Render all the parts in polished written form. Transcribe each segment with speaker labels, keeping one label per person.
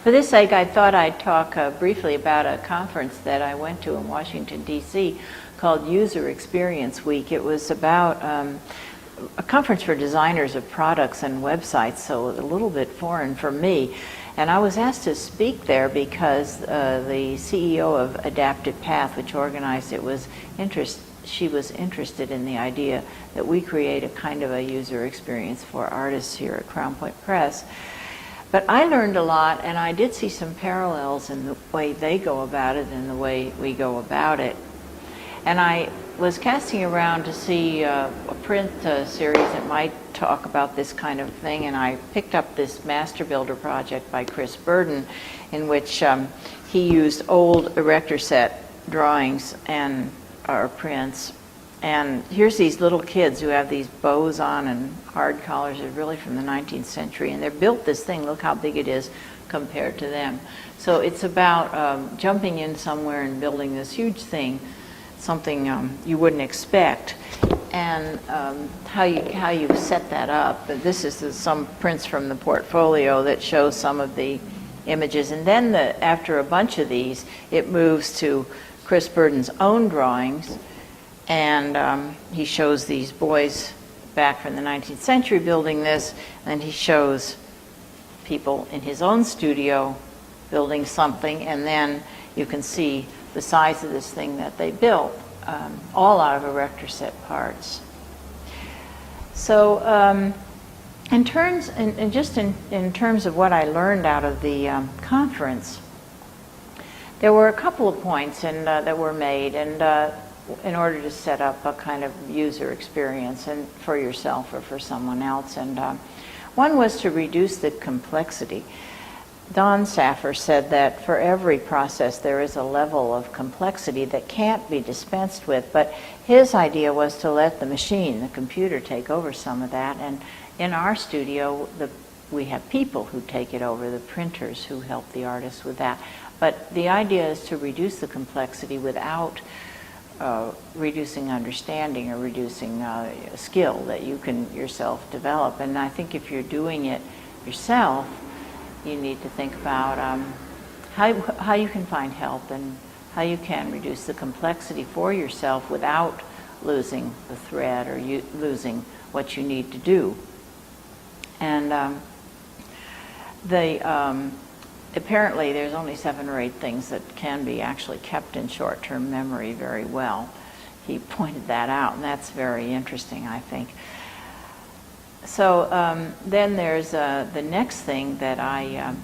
Speaker 1: For this sake, I thought I'd talk briefly about a conference that I went to in Washington, D.C. called User Experience Week. It was about a conference for designers of products and websites, so a little bit foreign for me. And I was asked to speak there because the CEO of Adaptive Path, which organized it, she was interested in the idea that we create a kind of a user experience for artists here at Crown Point Press. But I learned a lot, and I did see some parallels in the way they go about it and the way we go about it. And I was casting around to see a print series that might talk about this kind of thing, and I picked up this Master Builder project by Chris Burden, in which he used old erector set drawings and or prints. And here's these little kids who have these bows on and hard collars. They're really from the 19th century, and they've built this thing. Look how big it is compared to them. So it's about jumping in somewhere and building this huge thing, something you wouldn't expect, and how you set that up. This is some prints from the portfolio that show some of the images, and then after a bunch of these, it moves to Chris Burden's own drawings. And he shows these boys back from the 19th century building this, and he shows people in his own studio building something, and then you can see the size of this thing that they built, all out of erector set parts. So in terms of what I learned out of the conference, there were a couple of points that were made, and in order to set up a kind of user experience and for yourself or for someone else. And one was to reduce the complexity. Don Saffer said that for every process there is a level of complexity that can't be dispensed with, but his idea was to let the machine, the computer, take over some of that. And in our studio, we have people who take it over, the printers who help the artists with that. But the idea is to reduce the complexity without reducing understanding or reducing skill that you can yourself develop. And I think if you're doing it yourself, you need to think about how you can find help and how you can reduce the complexity for yourself without losing the thread or losing what you need to do. And apparently there's only 7 or 8 things that can be actually kept in short-term memory very well. He pointed that out, and that's very interesting, I think. So then there's the next thing that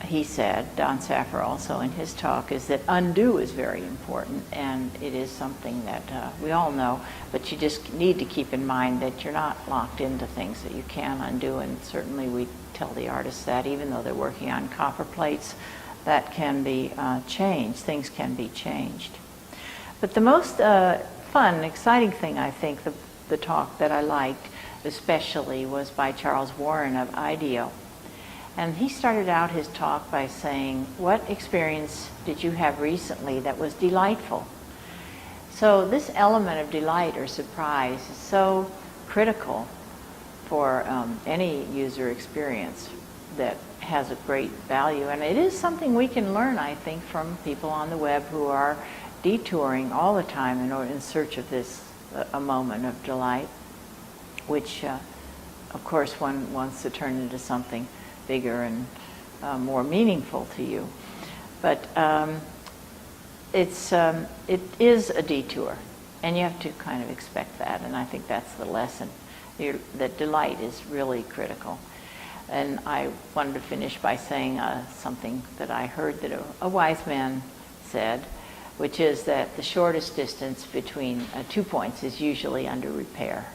Speaker 1: he said, Don Saffer also in his talk, is that undo is very important, and it is something that we all know, but you just need to keep in mind that you're not locked into things that you can undo, and certainly we tell the artists that even though they're working on copper plates, that can be changed, things can be changed. But the most fun, exciting thing, I think, the talk that I liked especially was by Charles Warren of IDEO. And he started out his talk by saying, what experience did you have recently that was delightful? So this element of delight or surprise is so critical for any user experience that has a great value. And it is something we can learn, I think, from people on the web who are detouring all the time in search of this, a moment of delight, which, of course, one wants to turn into something bigger and more meaningful to you. But it is a detour, and you have to kind of expect that, and I think that's the lesson. That delight is really critical. And I wanted to finish by saying something that I heard that a wise man said, which is that the shortest distance between 2 points is usually under repair.